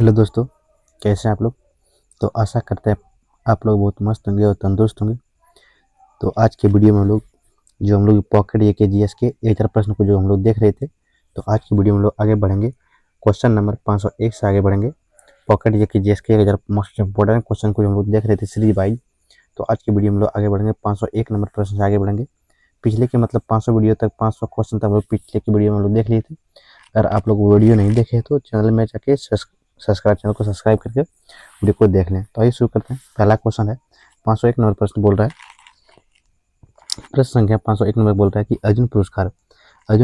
Hello दोस्तों, कैसे हैं आप लोग। तो आशा करते हैं आप लोग बहुत मस्त होंगे और तंदुरुस्त होंगे। तो आज के वीडियो में हम लोग पॉकेट ये के जी एस के 1000 प्रश्न को जो हम लोग देख रहे थे, तो आज की वीडियो में हम लोग आगे बढ़ेंगे। क्वेश्चन नंबर 501 से आगे बढ़ेंगे। पॉकेट ये के जी एस के 1000 मोस्ट इंपॉर्टेंट क्वेश्चन को जो हम लोग देख रहे थे सीरीज वाइज। तो आज की वीडियो में हम लोग आगे बढ़ेंगे, 501 नंबर प्रश्न से आगे बढ़ेंगे। पिछले के मतलब 500 वीडियो तक, 500 क्वेश्चन तक हम लोग पिछले की वीडियो में हम लोग देख लिए थे। अगर आप लोग वीडियो नहीं देखे तो चैनल में जाके चैनल को सब्सक्राइब करके वीडियो को देख लें। तो आइए शुरू करते हैं। पहला क्वेश्चन है, 501 नंबर प्रश्न बोल रहा है, प्रश्न संख्या 501 नंबर बोल रहा है कि अर्जुन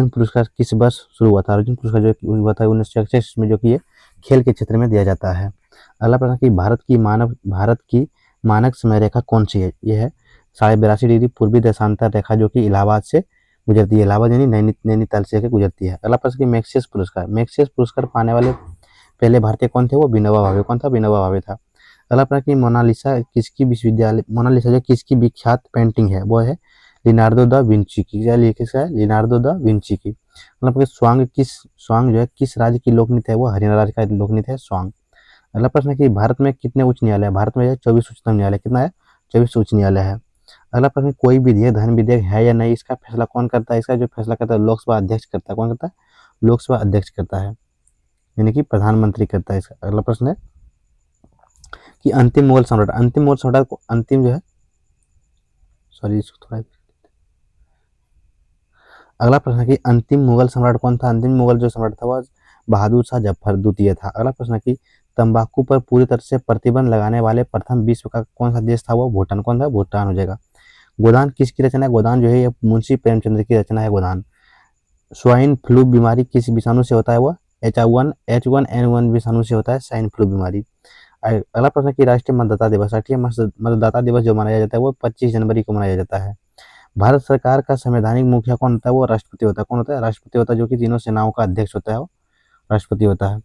पुरस्कार किस वर्ष शुरू हुआ था। अर्जुन पुरस्कार जो हुआ था 1961 में, जो कि ये खेल के क्षेत्र में दिया जाता है। अगला प्रश्न कि भारत की मानक समय रेखा कौन सी है। यह है 82.5 डिग्री पूर्वी देशांतर रेखा, जो कि इलाहाबाद से गुजरती है। इलाहाबाद यानी नैनीताल से गुजरती है। अगला प्रश्न कि मैक्सियस पुरस्कार पाने वाले पहले भारतीय कौन थे। वो विनोबा भावे। कौन था? विनोबा भावे था। अगला प्रश्न कि मोनालिसा जो किसकी विख्यात पेंटिंग है, वो है लिनार्डो दा विंची की। क्या लिखा है? लिनार्डो दा विंची की। मतलब कि स्वांग जो है किस राज्य की लोक नृत्य है। वो हरियाणा राज्य का लोक नृत्य है स्वांग। अगला प्रश्न है कि भारत में कितने उच्च न्यायालय है। भारत में 24 उच्चतम न्यायालय। कितना है? 24 उच्च न्यायालय है। अगला प्रश्न, कोई विधेयक धन विधेयक है या नहीं, इसका फैसला कौन करता है। इसका जो फैसला करता है लोकसभा अध्यक्ष करता है। कौन करता है? लोकसभा अध्यक्ष करता है, यानी कि प्रधानमंत्री करता है इसका। अगला प्रश्न है कि अंतिम मुगल सम्राट को अंतिम जो है, सॉरी इसको थोड़ा। अगला प्रश्न है कि अंतिम मुगल सम्राट कौन था। अंतिम मुगल जो सम्राट था वह बहादुर शाह जफर द्वितीय था। अगला प्रश्न है कि तंबाकू पर पूरी तरह से प्रतिबंध लगाने वाले प्रथम विश्व का कौन सा देश था। वो भूटान। कौन था? भूटान हो जाएगा। गोदान किसकी रचना है। गोदान जो है ये मुंशी प्रेमचंद्र की रचना है। गोदान। स्वाइन फ्लू बीमारी किस विषाणु से होता है। वो H1N1 विषाणु से होता है स्वाइन फ्लू बीमारी। अगला प्रश्न कि राष्ट्रीय मतदाता दिवस जो मनाया जाता है वो 25 जनवरी को मनाया जाता है। भारत सरकार का संवैधानिक मुखिया कौन होता है। वो राष्ट्रपति होता है। कौन होता है? राष्ट्रपति होता है, जो कि तीनों सेनाओं का अध्यक्ष होता है, वो राष्ट्रपति होता है।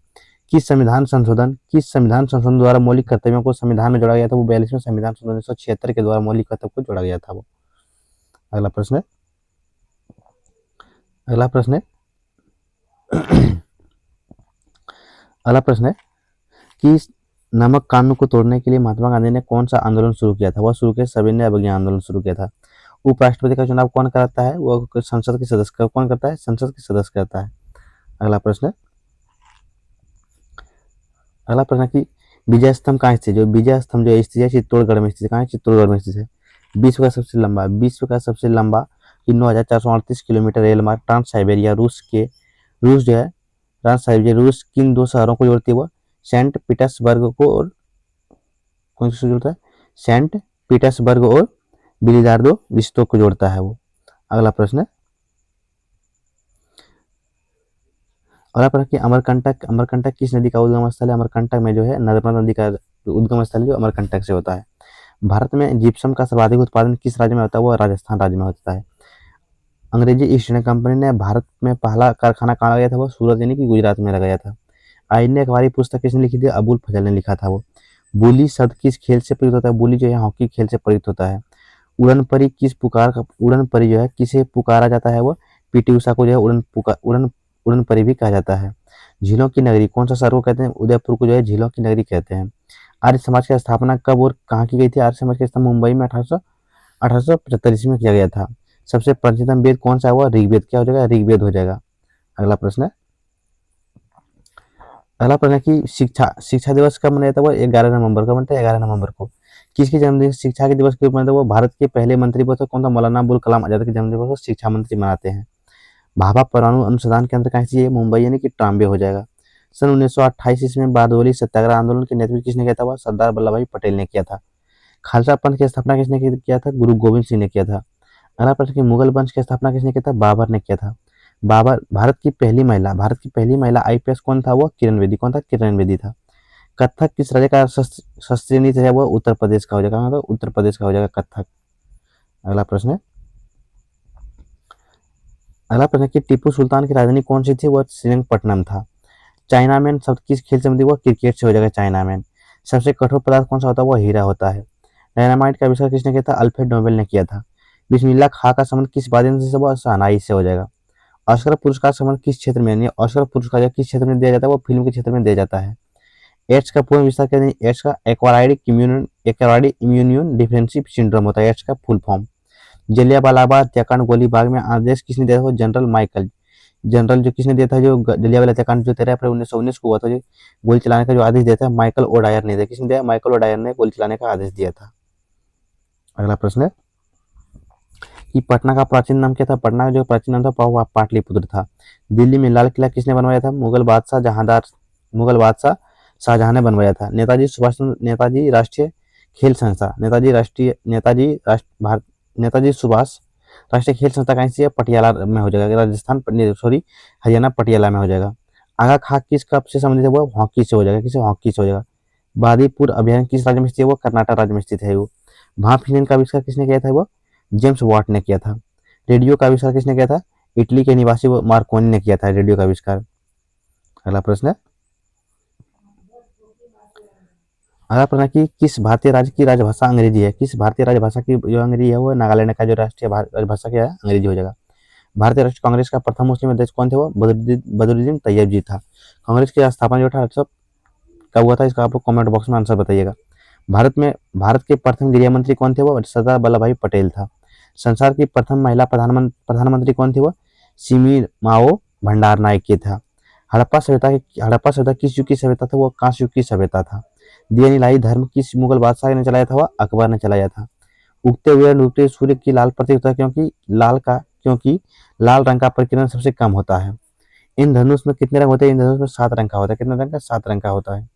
किस संविधान संशोधन द्वारा मौलिक कर्तव्यों को संविधान में जोड़ा गया था। वो 42वें संविधान संशोधन 1976 के द्वारा मौलिक कर्तव्य को जोड़ा गया था वो। अगला प्रश्न है अगला प्रश्न है अगला प्रश्न है कि नमक कानून को तोड़ने के लिए महात्मा गांधी ने कौन सा आंदोलन शुरू किया था। वह शुरू किया सविनय अवज्ञा आंदोलन शुरू किया था। उपराष्ट्रपति का चुनाव कौन कराता है। वो संसद के सदस्य कौन करता है। संसद के सदस्य करता है। अगला प्रश्न है अगला प्रश्न है कि विजय स्तंभ कहाँ स्थित है। जो विजय स्तंभ जो स्थित है चित्तौड़गढ़ में स्थित है। कहाँ है? चित्तौड़गढ़ में स्थित है। विश्व का सबसे लंबा 9,438 किलोमीटर रेल मार्ग ट्रांस साइबेरिया रूस किन दो शहरों को जोड़ती है। वो सेंट पीटर्सबर्ग को और कौन से जोड़ता है? सेंट पीटर्सबर्ग और बिलिदार्डो विस्तोक को जोड़ता है वो। अगला प्रश्न कि अमरकंटक किस नदी का उद्गम स्थल है। अमरकंटक में जो है नर्मदा नदी का उद्गम स्थल जो अमरकंटक से होता है। भारत में जिप्सम का सर्वाधिक उत्पादन किस राज्य में होता है। वो राजस्थान राज्य में होता है। अंग्रेजी ईस्ट इंडिया कंपनी ने भारत में पहला कारखाना कहाँ लगाया था। वो सूरत यानी कि गुजरात में लगाया था। आईने अखबारी पुस्तक किसने लिखी थी। अबुल फजल ने लिखा था वो। बोली शब्द किस खेल से प्रेरित होता है। बोली जो है हॉकी खेल से प्रेरित होता है। उड़न परी जो है किसे पुकारा जाता है। वो पीटी उषा को जो है उड़न परी भी कहा जाता है। झीलों की नगरी कौन सा शहर को कहते हैं। उदयपुर को जो है झीलों की नगरी कहते हैं। आर्य समाज की स्थापना कब और कहाँ की गई थी। आर्य समाज की स्थापना मुंबई में 1875 ईस्वी में किया गया था। सबसे प्राचीनतम वेद कौन सा है। वो ऋग्वेद। क्या हो जाएगा? ऋग्वेद हो जाएगा। अगला प्रश्न है कि शिक्षा दिवस कब मनाया जाता है। वो 11 नवंबर का बनता है। 11 नवंबर को किसके जन्मदिन शिक्षा के दिवस के रूप में वो भारत के पहले मंत्री कौन था। मौलाना अबुल कलाम आजाद के जन्मदिन को शिक्षा मंत्री मनाते हैं। भाभा परमाणु अनुसंधान केंद्र कहाँ से है। मुंबई यानी कि ट्राम्बे हो जाएगा। सन 1928 ईस्वी में बारडोली सत्याग्रह आंदोलन के नेतृत्व किसने किया था। वह सरदार वल्लभ भाई पटेल ने किया था। खालसा पंथ की स्थापना किसने किया था। गुरु गोविंद सिंह ने किया था। अगला प्रश्न कि मुगल वंश की स्थापना किसने किया था। बाबर ने किया था। भारत की पहली महिला आईपीएस कौन था। वो किरण बेदी। कौन था? किरण बेदी था। कथक किस राज्य का शास्त्रीय नृत्य है। वो उत्तर प्रदेश का हो जाएगा। मतलब उत्तर प्रदेश का हो जाएगा कथक। अगला प्रश्न है कि टीपू सुल्तान की राजधानी कौन सी थी। वो श्रीरंगपट्टनम था। चाइनामैन शब्द किस खेल से मिली। वो क्रिकेट से हो जाएगा चाइनामैन। सबसे कठोर पदार्थ कौन सा होता है। वो हीरा होता है। डायनामाइट का आविष्कार किसने किया था। अल्फ्रेड नोबेल ने किया था। बिस्मिल्लाह खां का संबंध किस वाद्ययंत्र से। वो शहनाई से हो जाएगा। ऑस्कर पुरस्कार संबंध किस क्षेत्र में, यानी ऑस्कर पुरस्कार किस क्षेत्र में दिया जाता है। वो फिल्म के क्षेत्र में दिया जाता है। एड्स का पूर्ण विस्तार क्या है? एड्स का एक्वायर्ड इम्यून डिफिशियेंसी सिंड्रोम होता है एड्स का फुल फॉर्म। जलियांवाला बाग हत्याकांड गोलीबाग में आदेश किसने दिया था? वो जनरल माइकल। जनरल जो किसने दिया था, जो जलियांवाला हत्याकांड जो 13 अप्रैल 1919 को हुआ था, जो गोली चलाने का जो आदेश दिया था माइकल ओडायर ने दिया। किसने दिया? माइकल ओडायर ने गोली चलाने का आदेश दिया था। अगला प्रश्न है कि पटना का प्राचीन नाम क्या था? पटना का जो प्राचीन नाम था वो पाटलिपुत्र था। दिल्ली में लाल किला किसने बनवाया था? मुगल बादशाह शाहजहां ने बनवाया था। नेताजी राष्ट्रीय खेल संस्था नेताजी सुभाष राष्ट्रीय खेल संस्था कहाँ से? पटियाला में हो जाएगा, हरियाणा पटियाला में हो जाएगा। आगा खां किस कप से संबंधित है? वो हॉकी से हो जाएगा। किसे? हॉकी से हो जाएगा। बादीपुर अभयारण्य किस राज्य में स्थित है? वो कर्नाटक राज्य में स्थित है। वो भाप इंजन का आविष्कार किसने किया था? वो जेम्स वाट ने किया था। रेडियो का आविष्कार किसने किया था? इटली के निवासी वो मार्कोनी ने किया था रेडियो का आविष्कार। अगला प्रश्न है कि किस भारतीय राज्य की राजभाषा अंग्रेजी है? किस भारतीय राजभाषा की जो अंग्रेजी है वो नागालैंड का जो राष्ट्रीय राजभाषा क्या है? अंग्रेजी हो जाएगा। भारतीय राष्ट्रीय कांग्रेस का प्रथम मुस्लिम अध्यक्ष कौन थे? वो बदरुद्दीन तैयब जी था। कांग्रेस की स्थापना जो था कब हुआ था? इसका आप लोग कमेंट बॉक्स में आंसर बताइएगा। भारत के प्रथम गृह मंत्री कौन थे? वो सरदार वल्लभ भाई पटेल था। संसार की प्रथम महिला प्रधानमंत्री कौन थी? वो सिमी माओ भंडार नायक के था। हड़प्पा सभ्यता किस युग की सभ्यता था? वो कांस्य युग की सभ्यता था। दिया निलाई धर्म किस मुगल बादशाह ने चलाया था? वह अकबर ने चलाया था। उगते हुए और डूबते सूर्य की लाल प्रतीक होता है क्योंकि लाल रंग का प्रकिरण सबसे कम होता है। इन धनुष में कितने रंग होते हैं? इन धनुष में 7 रंग का होता है। कितने रंग का? 7 रंग का होता है।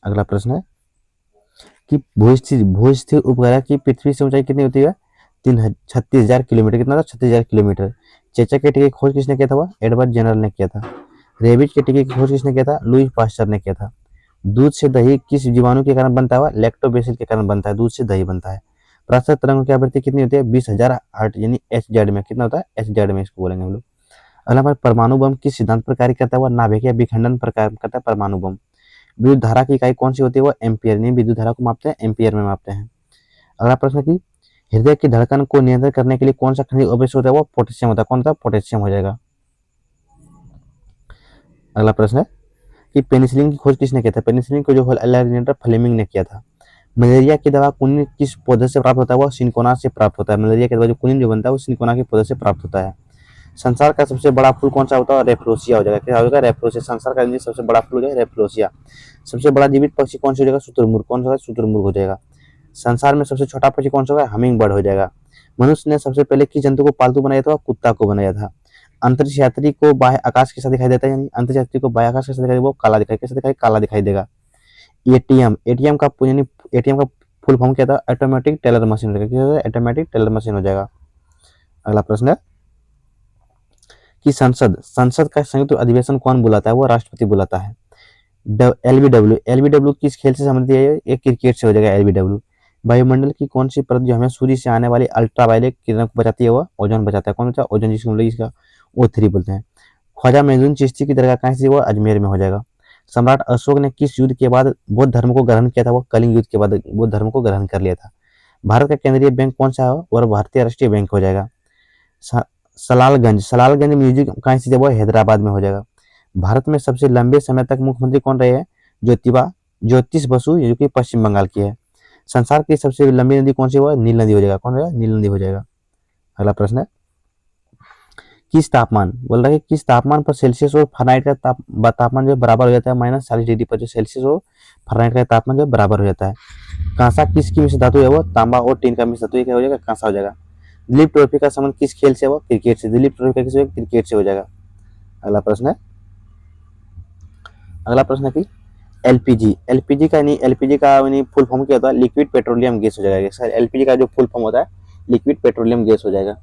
अगला प्रश्न है कि भूस्थिर उपग्रह की पृथ्वी से ऊंचाई कितनी होती है? 36,000 किलोमीटर। कितना था? 36,000 किलोमीटर। चेचक के टीके की खोज किसने किया था? वह एडवर्ड जेनर ने किया था। रेबीज के टीके की खोज किसने किया था? लुई पास्चर ने किया था। दूध से दही किस जीवाणु के कारण बनता है? लैक्टोबैसिल के कारण बनता है। दूध से दही बनता है। पराशर तरंगों की आवृत्ति कितनी होती है? 20,000 हर्ट्ज यानी एचजेड में। कितना होता है? एचजेड में इसको बोलेंगे हम लोग। अगला हमारे परमाणु बम किस सिद्धांत पर कार्य करता है? वह नाभिक या विखंडन पर कार्य करता है परमाणु बम। विद्युत धारा की इकाई कौन सी होती है? वो एम्पियर यानी विद्युत धारा को मापते हैं एम्पियर में मापते हैं। अगला प्रश्न की हृदय की धड़कन को नियंत्रित करने के लिए कौन सा खनिज आवश्यक होता है? वो पोटेशियम होता है। कौन सा? पोटेशियम हो जाएगा। अगला प्रश्न है कि पेनिसिलिन की खोज किसने किया था? पेनिसिलिन को जो अलेक्जेंडर फ्लेमिंग ने किया था। मलेरिया की दवा कुनिन किस पौधे से प्राप्त होता है? वो सिनकोना से प्राप्त होता है। मलेरिया की दवा जो कुनिन जो बनता है वो सिनकोना के पौधे से प्राप्त होता है। संसार का सबसे बड़ा फूल कौन सा होता है? रेफ्लोसिया हो जाएगा। क्या हो जाएगा? रेफ्लोसिया। संसार का सबसे बड़ा फूल हो जाएगा रेफ्लोसिया। सबसे बड़ा जीवित पक्षी कौन सा हो जाएगा? शुतुरमुर्ग। कौन सा? शुतुरमुर्ग हो जाएगा। संसार में सबसे छोटा पक्षी कौन सा होगा? हमिंग बर्ड हो जाएगा। मनुष्य ने सबसे पहले किस जंतु को पालतू बनाया था? कुत्ता को बनाया था। अंतरिक्ष यात्री को बाह्य आकाश के साथ दिखाई देता है यानी अंतरिक्ष यात्री को बाह्य आकाश के साथ दिखाई वो काला दिखाई कैसे दिखाई? काला दिखाई देगा। एटीएम का फुल फॉर्म क्या था? ऑटोमेटिक टेलर मशीन हो जाएगा। ऑटोमेटिक टेलर मशीन हो जाएगा। अगला प्रश्न है कि संसद का संयुक्त अधिवेशन कौन बुलाता है? वो राष्ट्रपति बुलाता है। एलबीडब्ल्यू किस खेल से संबंधित है? ये क्रिकेट से हो जाएगा एलबीडब्ल्यू। वायुमंडल की कौन सी परत जो हमें सूर्य से आने वाली अल्ट्रावायलेट किरणों को बचाती है? वो ओजोन बचाता है। कौन सा? ओजोन, जिसको हम लोग इसका O3 बोलते हैं। ख्वाजा मोइनुद्दीन चिश्ती की दरगाह कहाँ से? वो अजमेर में हो जाएगा। सम्राट अशोक ने किस युद्ध के बाद बौद्ध धर्म को ग्रहण किया था? वो कलिंग युद्ध के बाद बौद्ध धर्म को ग्रहण कर लिया था। भारत का केंद्रीय बैंक कौन सा है? और भारतीय राष्ट्रीय बैंक हो जाएगा। सलालगंज म्यूजिक कहाँ स्थित है? वो हैदराबाद में हो जाएगा। भारत में सबसे लंबे समय तक मुख्यमंत्री कौन रहे हैं? ज्योतिष बसु जो कि पश्चिम बंगाल की है। संसार की सबसे लंबी नदी कौन सी? वो नील नदी हो जाएगा। कौन रहेगा? नील नदी हो जाएगा। अगला प्रश्न है किस तापमान बोल रहा है किस तापमान पर सेल्सियस और फ़ारेनहाइट का तापमान जो बराबर हो जाता है? -40 डिग्री पर जो सेल्सियस और फ़ारेनहाइट का तापमान जो बराबर हो जाता है। कांसा किसकी मिश्र धातु है? वो तांबा और टीन का मिश्र धातु क्या हो जाएगा? कांसा हो जाएगा। दिलीप ट्रॉफी का संबंध किस खेल से? वो क्रिकेट से। दिलीप ट्रॉफी का किस? क्रिकेट से हो जाएगा। अगला प्रश्न है कि एलपीजी का नहीं एलपीजी का यानी फुल फॉर्म क्या होता है? लिक्विड पेट्रोलियम गैस हो जाएगा। एलपीजी का जो फुल फॉर्म होता है लिक्विड पेट्रोलियम गैस हो जाएगा।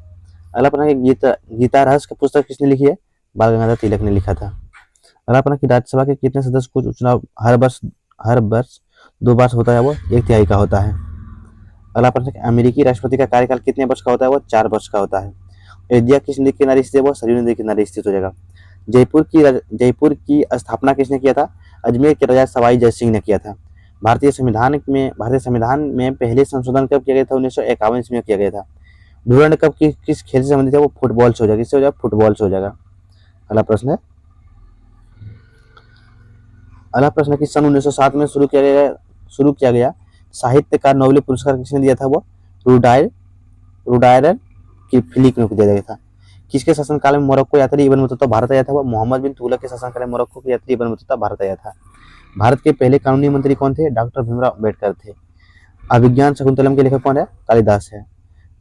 अगला प्रश्न है गीता रहस्य की पुस्तक किसने लिखी है? बाल गंगाधर तिलक ने लिखा था। अगला प्रश्न कि राज्यसभा के कितने सदस्य को चुनाव हर वर्ष 2 बार होता है? वो 1/3 का होता है। अगला प्रश्न कि अमेरिकी राष्ट्रपति का कार्यकाल कितने वर्ष का होता है? वो 4 वर्ष का होता है। अयोध्या किस नदी के किनारे स्थित है? वो सरयू नदी के किनारे स्थित हो जाएगा। जयपुर की स्थापना किसने किया था? अजमेर के राजा सवाई जय सिंह ने किया था। भारतीय संविधान में पहले संशोधन कब किया गया था? 1951 ईस्वी में किया गया था। डूरंड कप किस खेल से संबंधित है? वो फुटबॉल से हो जाएगा। किससे हो जाएगा? फुटबॉल से हो जाएगा। अगला प्रश्न है अगला प्रश्न है कि सन 1907 में शुरू किया गया साहित्यकार नोबेल पुरस्कार किसने दिया था? वो रुडायर रुडायर की फिलिक में दिया गया था। किसके शासनकाल में मोरक्को यात्री इब्न बतूता भारत आया था? वो मोहम्मद बिन तुगलक के शासनकाल में मोरक्को के यात्री इब्न बतूता भारत आया था। भारत के पहले कानूनी मंत्री कौन थे? डॉक्टर भीमराव अम्बेडकर थे। अभिज्ञान शकुंतलम के लेखक कौन है? कालिदास है।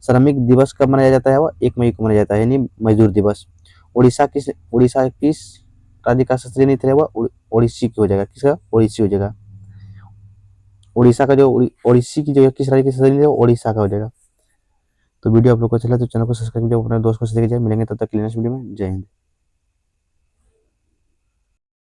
श्रमिक दिवस कब मनाया जाता है? वो 1 मई को मनाया जाता है, यानी मजदूर दिवस। उड़ीसा किस राज्य का शास्त्रीय नृत्य है? वो ओडिसी की हो जाएगा। किसका? ओडिसी हो जाएगा। उड़ीसा का जो ओडिसी की जो किस राज्य की शास्त्रीय नृत्य है? ओडिशा का हो जाएगा। तो वीडियो आप लोग को अच्छा लगा तो चैनल को सब्सक्राइब कीजिए, अपने दोस्त को शेयर कीजिए। मिलेंगे तब तक के लिए नेक्स्ट वीडियो में। जय हिंद।